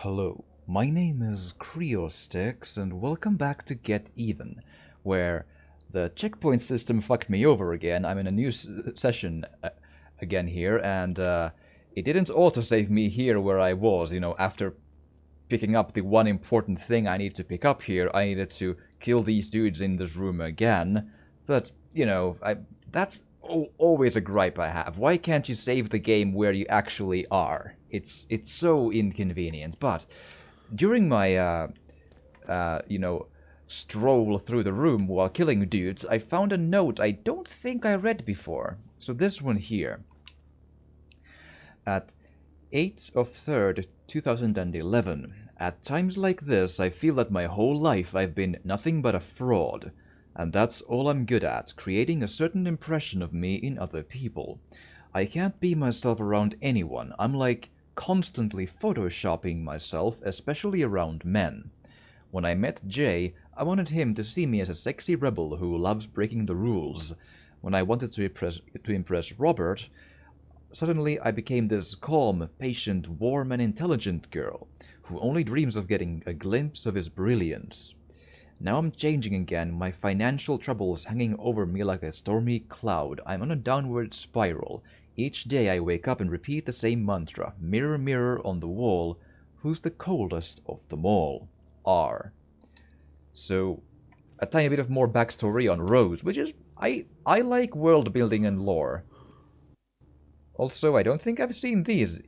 Hello, my name is Creostix, and welcome back to Get Even, where the checkpoint system fucked me over again. I'm in a new session again here, and it didn't autosave me here where I was, after picking up the one important thing I need to pick up here. I needed to kill these dudes in this room again, but, that's always a gripe I have. Why can't you save the game where you actually are? It's so inconvenient. But during my stroll through the room while killing dudes, I found a note I don't think I read before. So this one here. At 8th of 3rd, 2011. At times like this, I feel that my whole life I've been nothing but a fraud. And that's all I'm good at, creating a certain impression of me in other people. I can't be myself around anyone. I'm like constantly photoshopping myself, especially around men. When I met Jay, I wanted him to see me as a sexy rebel who loves breaking the rules. When I wanted to impress Robert, suddenly I became this calm, patient, warm and intelligent girl, who only dreams of getting a glimpse of his brilliance. Now I'm changing again, my financial troubles hanging over me like a stormy cloud. I'm on a downward spiral. Each day I wake up and repeat the same mantra. Mirror, mirror on the wall, who's the coldest of them all? R. So, a tiny bit of more backstory on Rose, which is... I like world building and lore. Also, I don't think I've seen these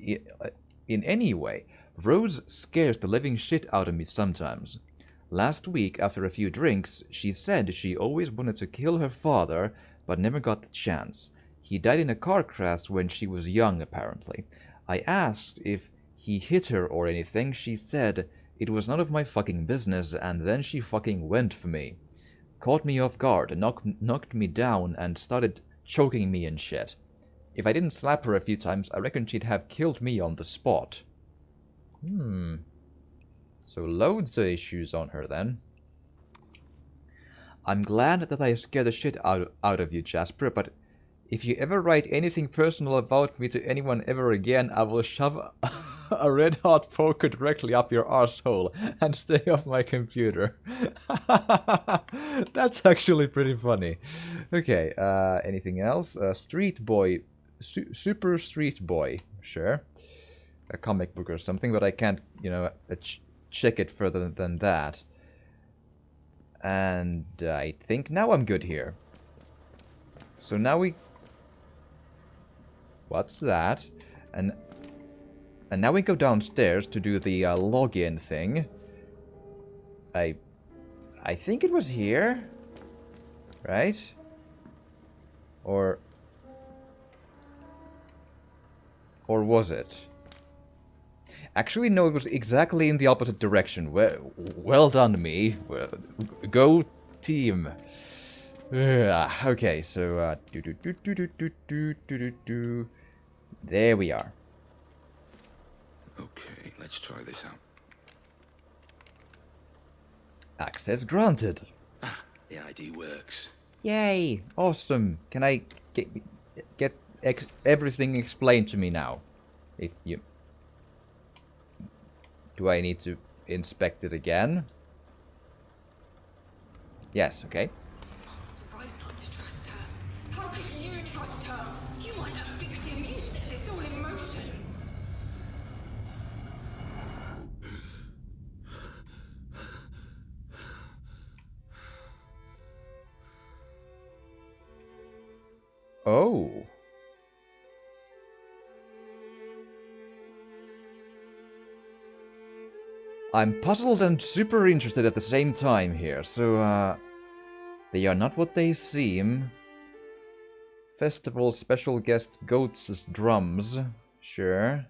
in any way. Rose scares the living shit out of me sometimes. Last week, after a few drinks, she said she always wanted to kill her father, but never got the chance. He died in a car crash when she was young, apparently. I asked if he hit her or anything. She said it was none of my fucking business, and then she fucking went for me. Caught me off guard, knocked me down, and started choking me and shit. If I didn't slap her a few times, I reckon she'd have killed me on the spot. So loads of issues on her then. I'm glad that I scared the shit out of you, Jasper, but if you ever write anything personal about me to anyone ever again, I will shove a red-hot poker directly up your arsehole and stay off my computer. That's actually pretty funny. Okay, anything else? Street Boy. Super Street Boy. Sure. A comic book or something, but I can't, check it further than that. And I think now I'm good here. So now we... What's that? And now we go downstairs to do the login thing. I think it was here. Right? Or was it? Actually, no, it was exactly in the opposite direction. Well done, me. Go team. Okay, so there we are. Okay, let's try this out. Access granted. Ah, the ID works. Yay! Awesome. Can I get everything explained to me now? If you... Do I need to inspect it again? Yes, okay. It's right not to trust her. How could you trust her? You aren't a victim. You set this all in motion. Oh. I'm puzzled and super interested at the same time here, so, they are not what they seem. Festival special guest Goats' drums. Sure.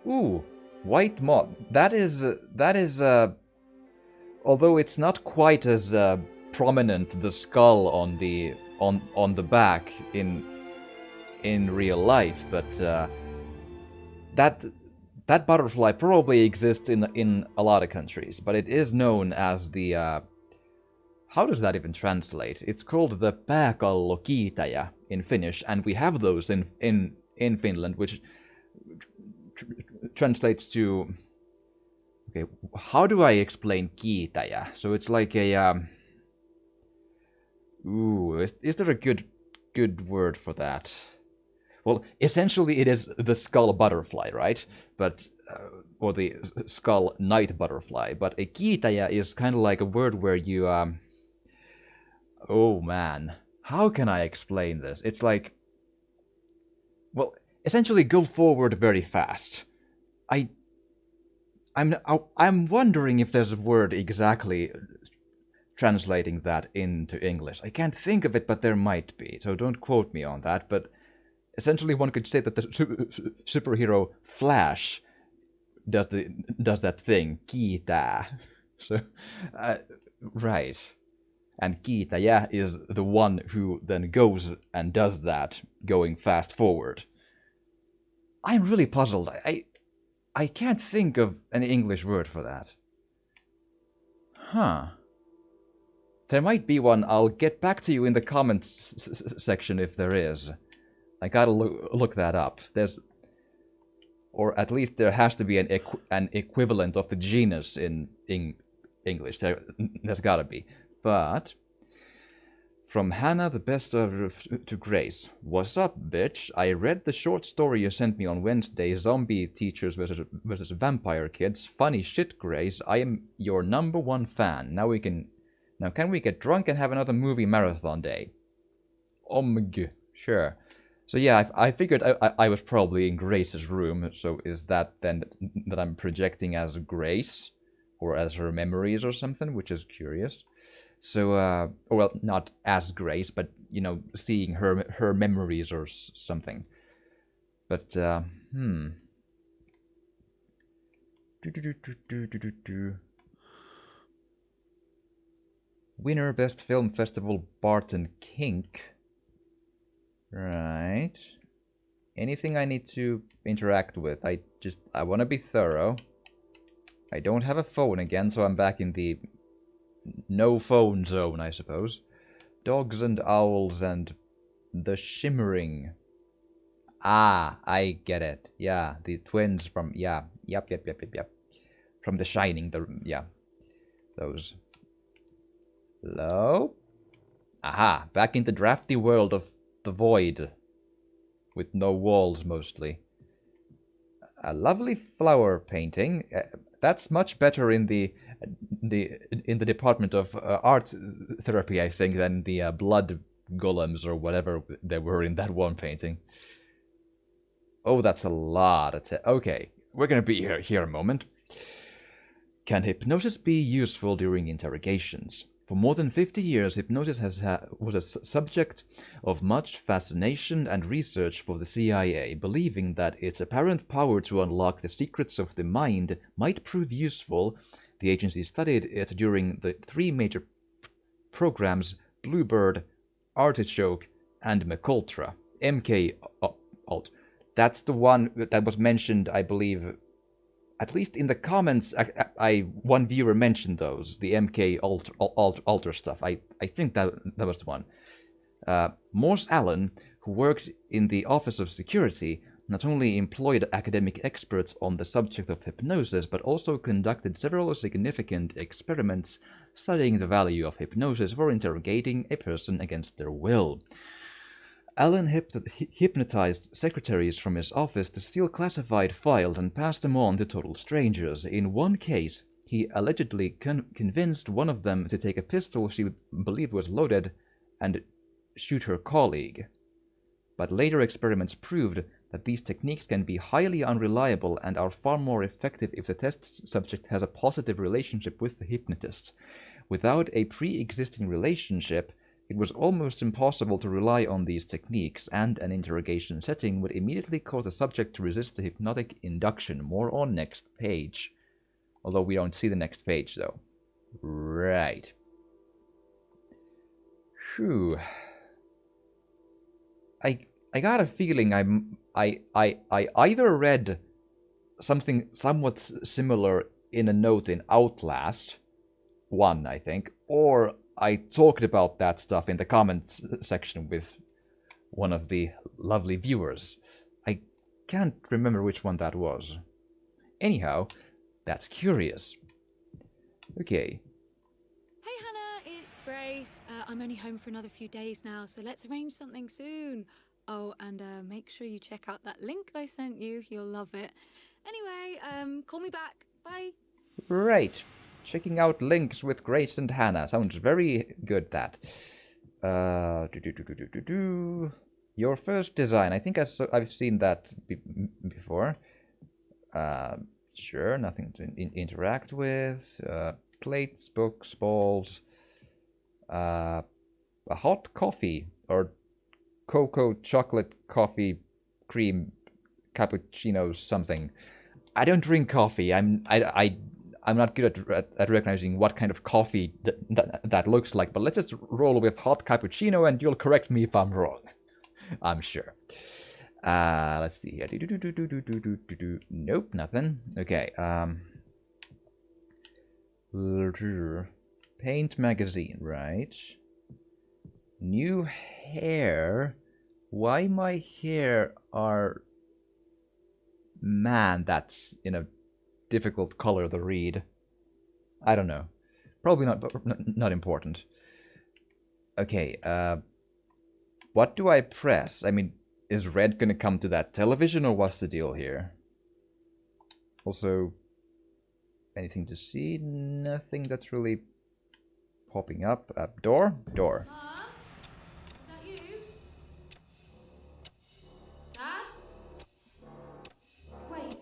Ooh, white moth. That is, although it's not quite as, prominent, the skull on the back in real life, but that butterfly probably exists in a lot of countries, but it is known as the how does that even translate? It's called the pääkallokiitäjä in Finnish, and we have those in in Finland, which translates to... Okay, how do I explain kiitäjä? So it's like a... Ooh, is there a good word for that? Well, essentially it is the skull butterfly, right? But or the skull night butterfly. But a kiitäjä is kind of like a word where you oh man, how can I explain this? It's like, well, essentially go forward very fast. I'm wondering if there's a word exactly translating that into English. I can't think of it, but there might be. So don't quote me on that. But essentially, one could say that the superhero Flash does that thing, kiitää. So, right. And kiitäjä is the one who then goes and does that, going fast forward. I'm really puzzled. I can't think of an English word for that. Huh. There might be one. I'll get back to you in the comments section if there is. I gotta look that up. Or at least there has to be an equivalent of the genus in English. There's gotta be. But from Hannah, the best to Grace. What's up, bitch? I read the short story you sent me on Wednesday, Zombie Teachers versus Vampire Kids. Funny shit, Grace. I am your #1 fan. Now can we get drunk and have another movie marathon day? Sure. So yeah, I figured I was probably in Grace's room. So is that then that I'm projecting as Grace, or as her memories or something, which is curious. So, well, not as Grace, but, you know, seeing her memories or something. But, Winner Best Film Festival, Barton Kink. Right. Anything I need to interact with? I want to be thorough. I don't have a phone again, so I'm back in the no phone zone, I suppose. Dogs and Owls and The Shimmering. Ah, I get it. Yeah, the twins from... Yeah, yep. From The Shining, yeah. Those. Hello? Aha, back in the drafty world of the void. With no walls, mostly. A lovely flower painting. That's much better in the department of art therapy, I think, than the blood golems or whatever there were in that one painting. Oh, that's a lot of okay, we're gonna be here a moment. Can hypnosis be useful during interrogations? For more than 50 years, hypnosis was a subject of much fascination and research for the CIA, believing that its apparent power to unlock the secrets of the mind might prove useful. The agency studied it during the 3 major programs: Bluebird, Artichoke, and MKUltra. MK-Ultra. That's the one that was mentioned, I believe, at least in the comments. One viewer mentioned those, the MK-Ultra stuff. I think that was the one. Morse Allen, who worked in the Office of Security, not only employed academic experts on the subject of hypnosis, but also conducted several significant experiments studying the value of hypnosis for interrogating a person against their will. Allen hypnotized secretaries from his office to steal classified files and pass them on to total strangers. In one case, he allegedly convinced one of them to take a pistol she believed was loaded and shoot her colleague. But later experiments proved that these techniques can be highly unreliable and are far more effective if the test subject has a positive relationship with the hypnotist. Without a pre-existing relationship, it was almost impossible to rely on these techniques, and an interrogation setting would immediately cause the subject to resist the hypnotic induction. More on next page. Although we don't see the next page, though. Right. Phew. I got a feeling I either read something somewhat similar in a note in Outlast 1, I think, or I talked about that stuff in the comments section with one of the lovely viewers. I can't remember which one that was. Anyhow, that's curious. Okay. Hey Hannah, it's Grace. I'm only home for another few days now, so let's arrange something soon. Oh, and make sure you check out that link I sent you. You'll love it. Anyway, call me back. Bye. Right. Checking out links with Grace and Hannah. Sounds very good, that. Your first design. I think I've seen that before. Sure, nothing to interact with. Plates, books, balls. A hot coffee or cocoa, chocolate, coffee, cream, cappuccino, something. I don't drink coffee. I'm not good at recognizing what kind of coffee that looks like. But let's just roll with hot cappuccino, and you'll correct me if I'm wrong. I'm sure. Let's see here. Nope, nothing. Okay. Paint magazine, right? New hair. Why my hair are... Man, that's in a difficult color to read. I don't know. Probably not important. Okay, what do I press? I mean, is red gonna come to that television, or what's the deal here? Also, anything to see? Nothing that's really popping up. Door? Door. Mom? Is that you? Dad? Wait.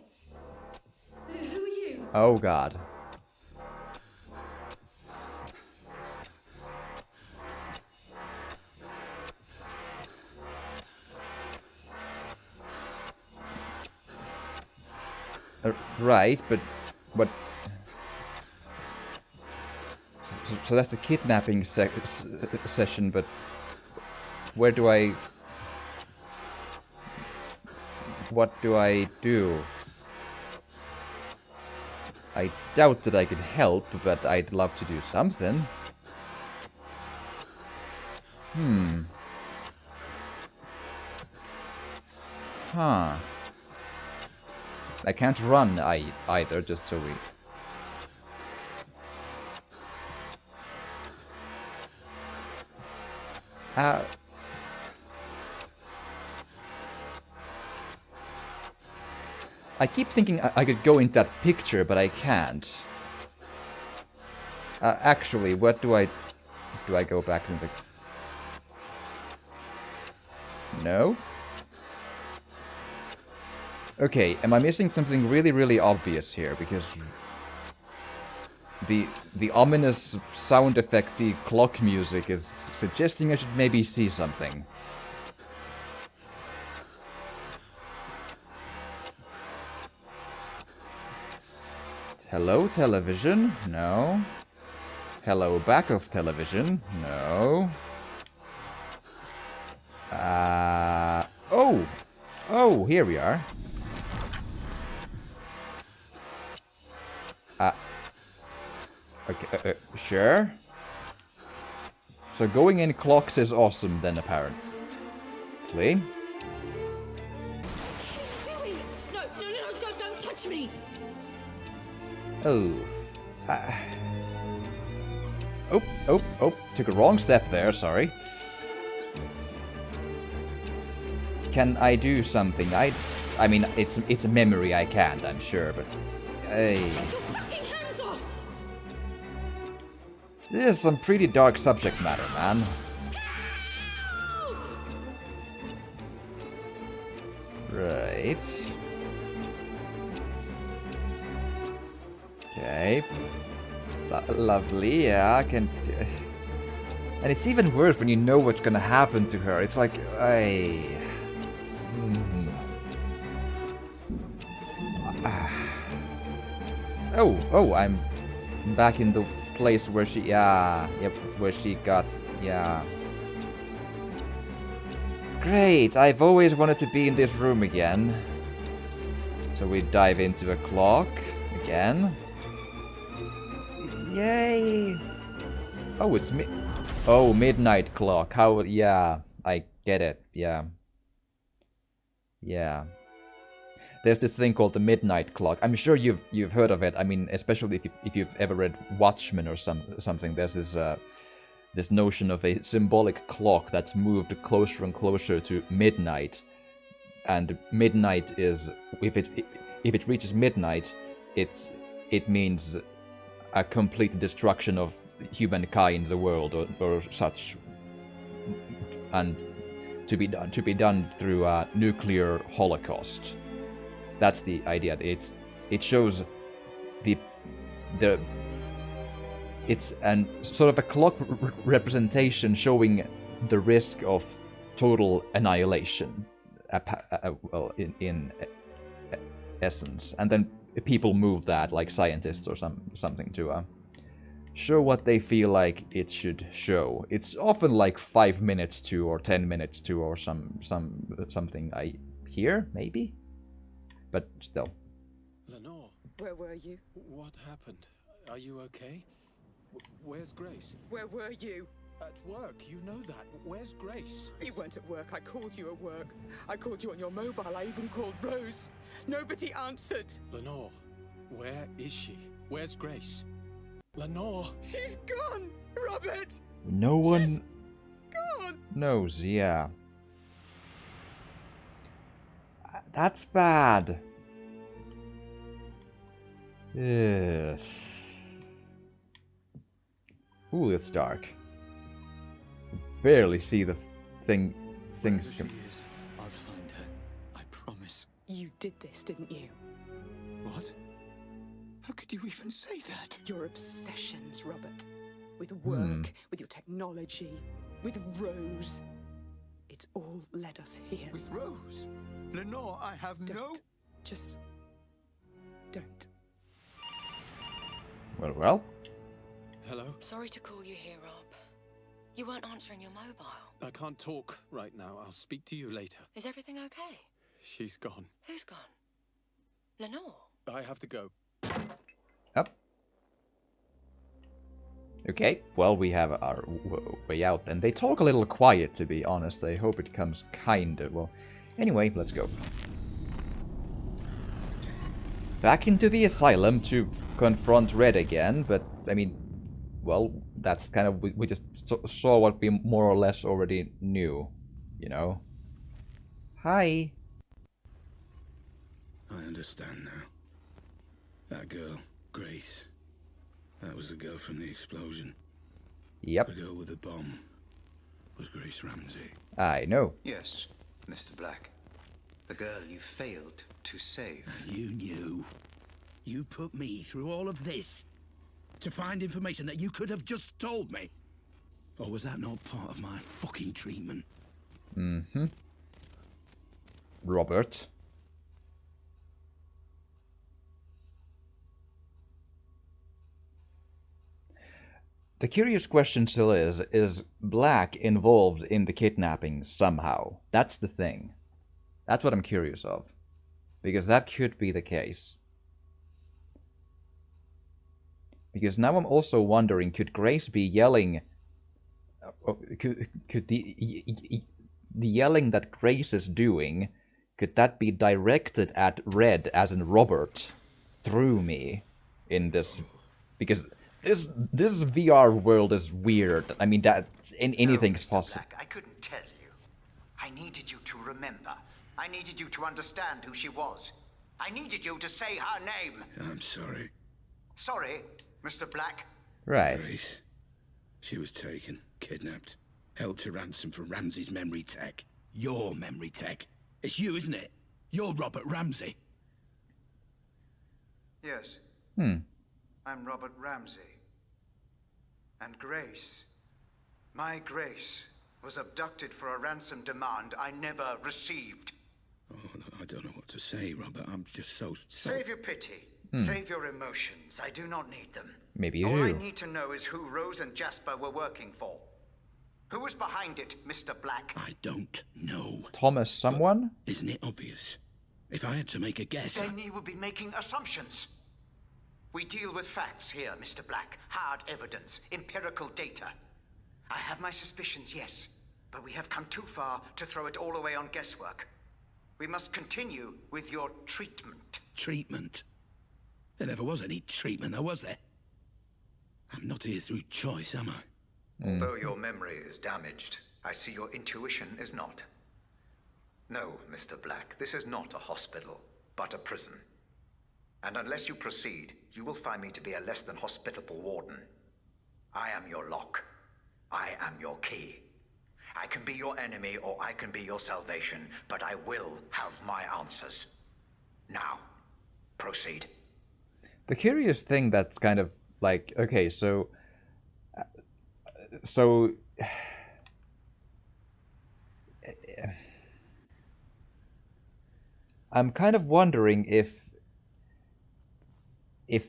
Who are you? Oh god. Right, but what? So that's a kidnapping session, but where do I? What do I do? I doubt that I could help, but I'd love to do something. Huh. I can't run either, just so we... I keep thinking I could go into that picture, but I can't. Actually, what do I... Do I go back in the... No? Okay, am I missing something really, really obvious here? Because the ominous sound effecty clock music is suggesting I should maybe see something. Hello, television? No. Hello, back of television? No. Oh! Oh, here we are. Okay, sure. So going in clocks is awesome then, apparently. What are you doing? No, don't touch me! Oh. Oh, took a wrong step there, sorry. Can I do something? I mean, it's a memory, I can't, I'm sure, but... Hey... Take your fucking hands off! This is some pretty dark subject matter, man. Help! Right. Okay. Lovely, yeah, I can... And it's even worse when you know what's gonna happen to her. It's like, Oh, I'm back in the place where she... Yeah, yep, where she got... Yeah. Great, I've always wanted to be in this room again. So we dive into a clock again. Yay! Oh, it's midnight clock. How? Yeah, I get it. Yeah. Yeah. there's this thing called the midnight clock. I'm sure you've heard of it. I mean, especially if you've ever read Watchmen or something. There's this notion of a symbolic clock that's moved closer and closer to midnight, and midnight is if it reaches midnight, it means a complete destruction of humankind, the world, or such, and to be done through a nuclear holocaust. That's the idea. It shows it's an sort of a clock representation showing the risk of total annihilation, well, in essence, and then people move that, like scientists or something, to show what they feel like it should show. It's often like 5 minutes to, or 10 minutes to, or something I hear, maybe? But still. Lenore, Where were you? what happened? Are you okay? Where's Grace? Where were you? At work, you know that. Where's Grace? You weren't at work. I called you at work. I called you on your mobile. I even called Rose. Nobody answered. Lenore, where is she? Where's Grace? Lenore! She's gone! Robert! No one She's gone! knows, yeah. That's bad. Ugh. Ooh, it's dark. Barely see the things. Wherever she is, I'll find her. I promise. You did this, didn't you? What? How could you even say that? Your obsessions, Robert. With work, with your technology, with Rose. It's all led us here. With Rose? Lenore, I have no... Don't. Just... don't. Well. Hello? Sorry to call you here, Rob. You weren't answering your mobile. I can't talk right now. I'll speak to you later. Is everything okay? She's gone. Who's gone? Lenore? I have to go. Up. Okay, well, we have our way out, and they talk a little quiet, to be honest. I hope it comes kinda well. Anyway, let's go. Back into the asylum to confront Red again, but, I mean, well, that's kind of... We just saw what we more or less already knew, you know? Hi! I understand now. That girl, Grace. That was the girl from the explosion. Yep, The girl with the bomb was Grace Ramsey. I know. Yes, Mr. Black. The girl you failed to save. You knew. You put me through all of this to find information that you could have just told me. Or was that not part of my fucking treatment? Mm-hmm. Robert. The curious question still is Black involved in the kidnapping somehow? That's the thing. That's what I'm curious of. Because that could be the case. Because now I'm also wondering, could Grace be yelling... Could the yelling that Grace is doing, could that be directed at Red, as in Robert, through me in this? Because this VR world is weird. I mean, that anything's Mr. possible. Black, I couldn't tell you. I needed you to remember. I needed you to understand who she was. I needed you to say her name. I'm sorry, Sorry, Mr. Black. Right. Grace. She was taken, kidnapped, held to ransom for Ramsey's memory tech. Your memory tech. It's you, isn't it? You're Robert Ramsey. Yes, Hmm. I'm Robert Ramsey. And Grace, my Grace, was abducted for a ransom demand I never received. Oh, I don't know what to say, Robert. I'm just so... Save your pity. Save your emotions. I do not need them. Maybe you All I do. need to know is who Rose and Jasper were working for. Who was behind it, Mr. Black? I don't know. Thomas someone? Isn't it obvious? If I had to make a guess... Then you would be making assumptions. We deal with facts here, Mr. Black. Hard evidence, empirical data. I have my suspicions, yes. But we have come too far to throw it all away on guesswork. We must continue with your treatment. Treatment? There never was any treatment, though, was there? I'm not here through choice, am I? Although your memory is damaged, I see your intuition is not. No, Mr. Black, this is not a hospital, but a prison. And unless you proceed, you will find me to be a less than hospitable warden. I am your lock. I am your key. I can be your enemy or I can be your salvation, but I will have my answers. Now, proceed. The curious thing that's kind of like, okay, so I'm kind of wondering if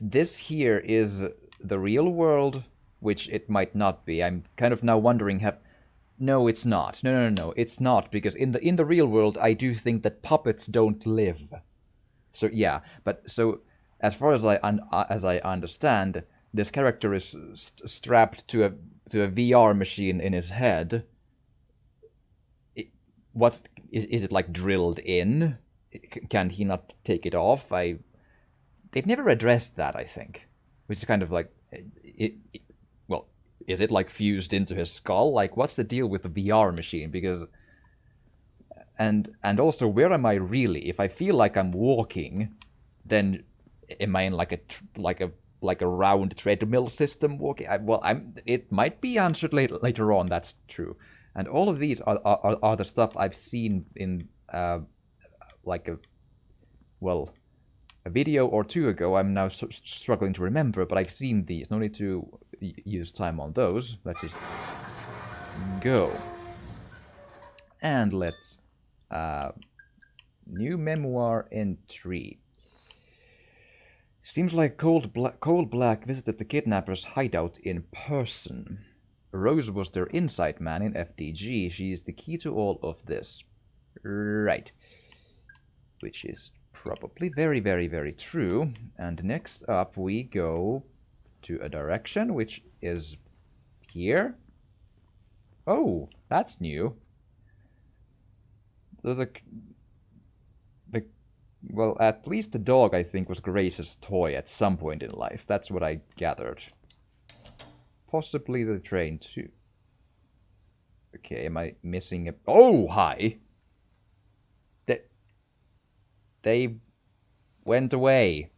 this here is the real world, which it might not be. I'm kind of now wondering, no, it's not. No, it's not, because in the real world, I do think that puppets don't live. So yeah, but so as far as I understand, this character is strapped to a VR machine in his head. Is it like drilled in? Can he not take it off? They've never addressed that, I think, which is kind of like, well, is it like fused into his skull? Like, what's the deal with the VR machine? Because, and also, where am I really? If I feel like I'm walking, then am I in like a round treadmill system walking? It might be answered later on. That's true. And all of these are the stuff I've seen in like a video or two ago. I'm now struggling to remember, but I've seen these. No need to use time on those. Let's just go. And let's new memoir entry. Seems like Cold Black visited the kidnappers' hideout in person. Rose was their inside man in FDG. She is the key to all of this. Right. Which is probably very, very, very true. And next up we go to a direction which is here. Oh, that's new. Well, at least the dog, I think, was Grace's toy at some point in life. That's what I gathered. Possibly the train, too. Okay, am I missing a... Oh, hi! They went away.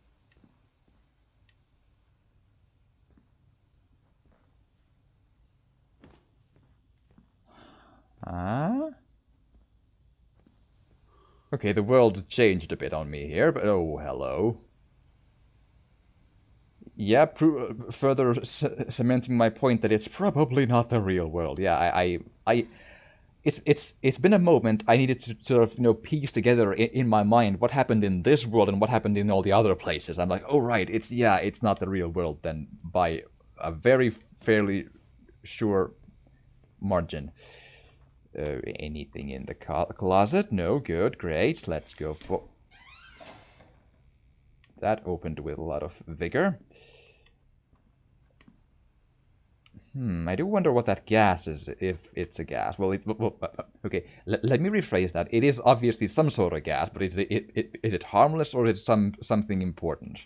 Huh? Okay, the world changed a bit on me here, but oh, hello. Yeah, further cementing my point that it's probably not the real world. Yeah, it's been a moment. I needed to sort of, piece together in my mind what happened in this world and what happened in all the other places. I'm like, oh right, it's not the real world then by a very fairly sure margin. Anything in the closet? No, good, great. Let's go for... That opened with a lot of vigor. I do wonder what that gas is, if it's a gas. Well, okay, let me rephrase that. It is obviously some sort of gas, but is it harmless or is it something important?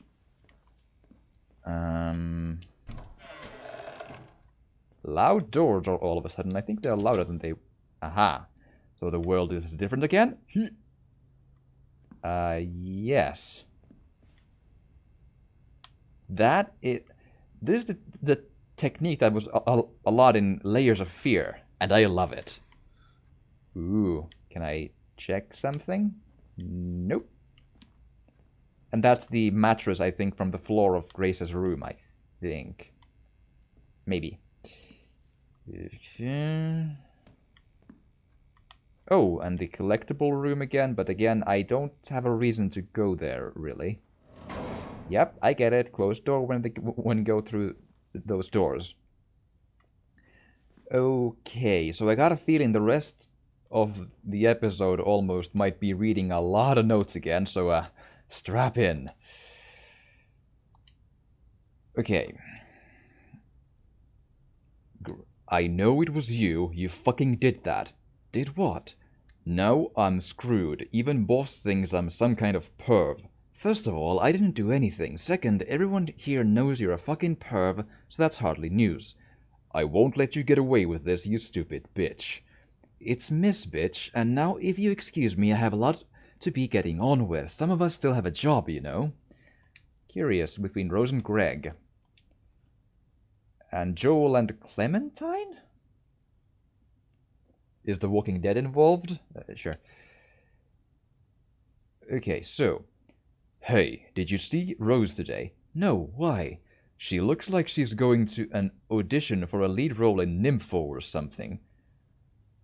Loud doors are all of a sudden. I think they're louder than they... Aha. So the world is different again? Yes. This is the technique that was a lot in Layers of Fear, and I love it. Ooh, can I check something? Nope. And that's the mattress, I think, from the floor of Grace's room, I think. Maybe. Oh, and the collectible room again, but again, I don't have a reason to go there, really. Yep, I get it. Closed door when you go through those doors. Okay, so I got a feeling the rest of the episode almost might be reading a lot of notes again, so strap in. Okay. I know it was you. You fucking did that. Did what? Now I'm screwed. Even boss thinks I'm some kind of perv. First of all, I didn't do anything. Second, everyone here knows you're a fucking perv, so that's hardly news. I won't let you get away with this, you stupid bitch. It's Miss Bitch, and now if you excuse me, I have a lot to be getting on with. Some of us still have a job, you know. Curious between Rose and Greg. And Joel and Clementine? Is The Walking Dead involved? Sure. Okay, so. Hey, did you see Rose today? No, why? She looks like she's going to an audition for a lead role in Nympho or something.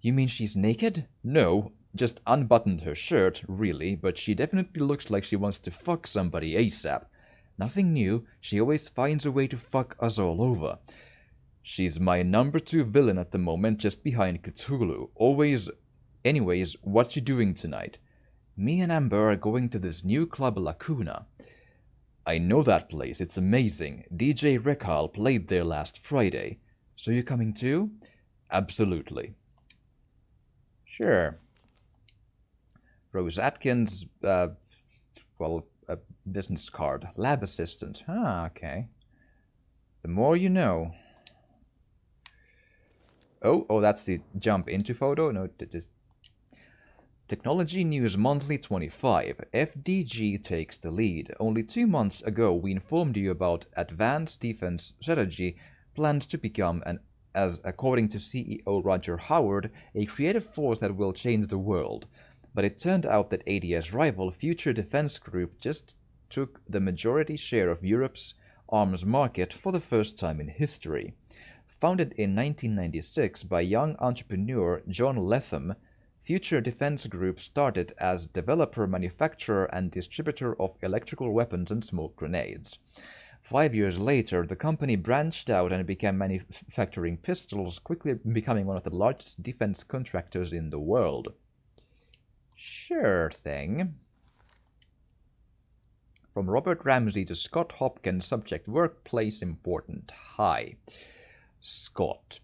You mean she's naked? No, just unbuttoned her shirt, really, but she definitely looks like she wants to fuck somebody ASAP. Nothing new, she always finds a way to fuck us all over. She's my number 2 villain at the moment, just behind Cthulhu. Always. Anyways, what you doing tonight? Me and Amber are going to this new club Lacuna. I know that place, it's amazing. DJ Rekal played there last Friday. So you coming too? Absolutely. Sure. Rose Atkins, well, a business card. Lab assistant. Ah, okay. The more you know. Oh, that's the jump into photo? No, just Technology News Monthly 25. FDG takes the lead. Only 2 months ago, we informed you about Advanced Defense Strategy plans to become, as according to CEO Roger Howard, a creative force that will change the world. But it turned out that ADS rival Future Defense Group just took the majority share of Europe's arms market for the first time in history. Founded in 1996 by young entrepreneur John Letham, Future Defense Group started as developer, manufacturer, and distributor of electrical weapons and smoke grenades. 5 years later, the company branched out and began manufacturing pistols, quickly becoming one of the largest defense contractors in the world. Sure thing. From Robert Ramsey to Scott Hopkins, subject workplace important. Hi. Scott.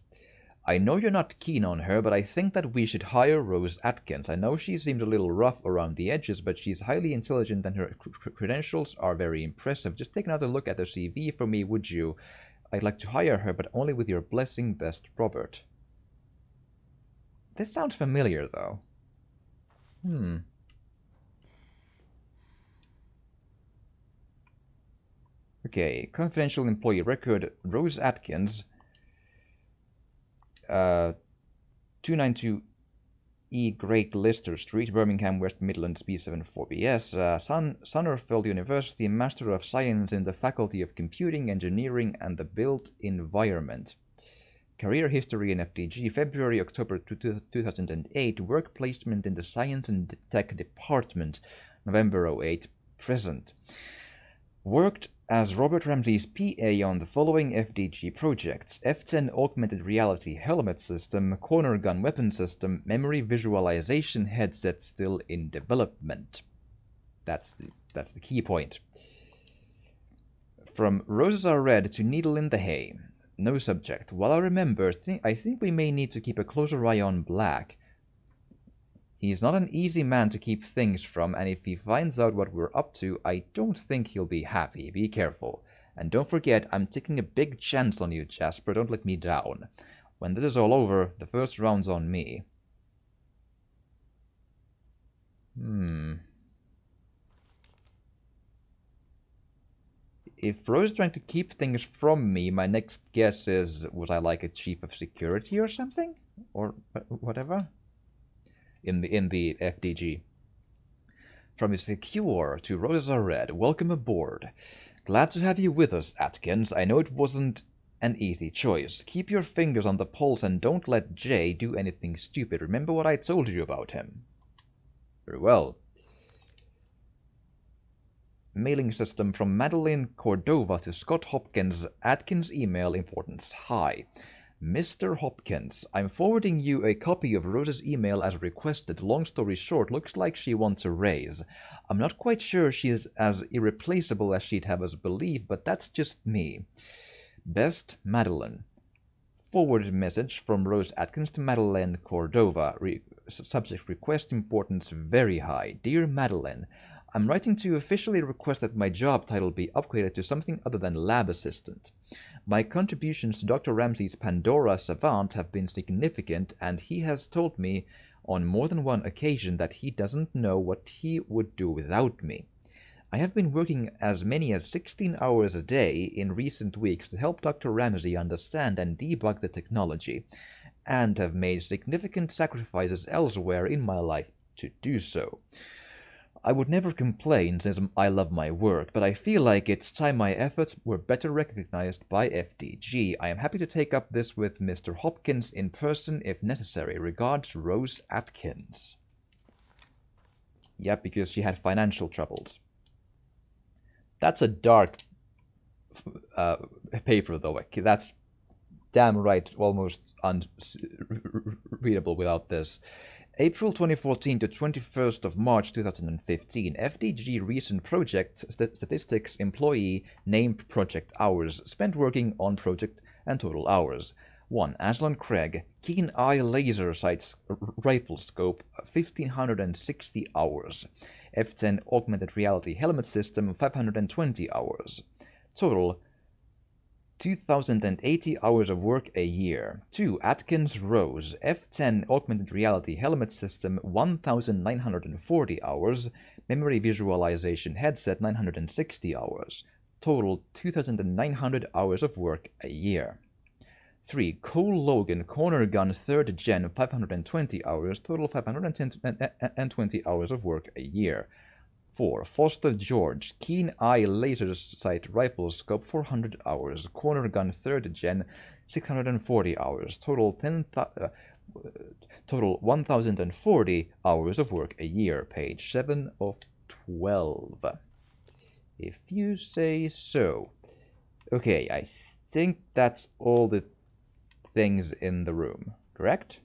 I know you're not keen on her, but I think that we should hire Rose Atkins. I know she seems a little rough around the edges, but she's highly intelligent and her credentials are very impressive. Just take another look at her CV for me, would you? I'd like to hire her, but only with your blessing, best Robert. This sounds familiar, though. Okay, confidential employee record, Rose Atkins, 292 E Great Lister Street, Birmingham, West Midlands, B74BS, Summerfield University, Master of Science in the Faculty of Computing, Engineering and the Built Environment. Career history in FDG, February, October 2008, work placement in the Science and Tech Department, November 08, present. Worked as Robert Ramsey's PA on the following FDG projects: F-10 Augmented Reality Helmet System, Corner Gun Weapon System, Memory Visualization Headset still in development. That's the key point. From Roses Are Red to Needle in the Hay. No subject. While I remember, I think we may need to keep a closer eye on Black. He's not an easy man to keep things from, and if he finds out what we're up to, I don't think he'll be happy. Be careful. And don't forget, I'm taking a big chance on you, Jasper. Don't let me down. When this is all over, the first round's on me. If Rose is trying to keep things from me, my next guess is, was I like a chief of security or something? Or whatever? In the FDG. From a secure to Roses Are Red, welcome aboard. Glad to have you with us, Atkins. I know it wasn't an easy choice. Keep your fingers on the pulse and don't let Jay do anything stupid. Remember what I told you about him. Very well. Mailing system from Madeline Cordova to Scott Hopkins. Atkins email importance. Hi. Mr. Hopkins, I'm forwarding you a copy of Rose's email as requested. Long story short, looks like she wants a raise. I'm not quite sure she's as irreplaceable as she'd have us believe, but that's just me. Best, Madeline. Forwarded message from Rose Atkins to Madeline Cordova. subject request importance very high. Dear Madeline, I'm writing to officially request that my job title be upgraded to something other than lab assistant. My contributions to Dr. Ramsey's Pandora Savant have been significant, and he has told me on more than one occasion that he doesn't know what he would do without me. I have been working as many as 16 hours a day in recent weeks to help Dr. Ramsey understand and debug the technology, and have made significant sacrifices elsewhere in my life to do so. I would never complain since I love my work, but I feel like it's time my efforts were better recognized by FDG. I am happy to take up this with Mr. Hopkins in person if necessary. Regards, Rose Atkins. Yep, because she had financial troubles. That's a dark paper, though. That's damn right, almost unreadable without this. April 2014 to 21st of March 2015. FDG recent project statistics employee named project hours spent working on project and total hours. 1. Aslan Craig, Keen Eye Laser Sights Rifle Scope, 1560 hours. F10 Augmented Reality Helmet System, 520 hours. Total 2,080 hours of work a year. 2. Atkins Rose, F10 Augmented Reality Helmet System, 1,940 hours. Memory Visualization Headset, 960 hours. Total 2,900 hours of work a year. 3. Cole Logan, Corner Gun 3rd Gen, 520 hours. Total 520 hours of work a year. 4. Foster George, Keen Eye Laser Sight Rifle Scope, 400 hours. Corner Gun 3rd Gen, 640 hours. Total 1,040 hours of work a year. Page 7 of 12. If you say so. Okay, I think that's all the things in the room, correct?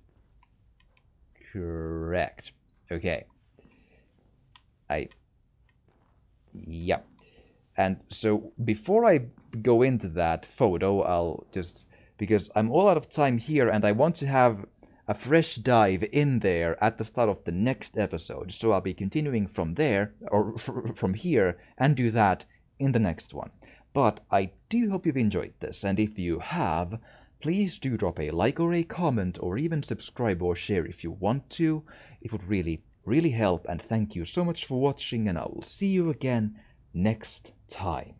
Correct. Okay. Yep. And so before I go into that photo, I'll just, because I'm all out of time here and I want to have a fresh dive in there at the start of the next episode. So I'll be continuing from there, or from here, and do that in the next one. But I do hope you've enjoyed this, and if you have, please do drop a like or a comment, or even subscribe or share if you want to. It would really help, and thank you so much for watching, and I will see you again next time.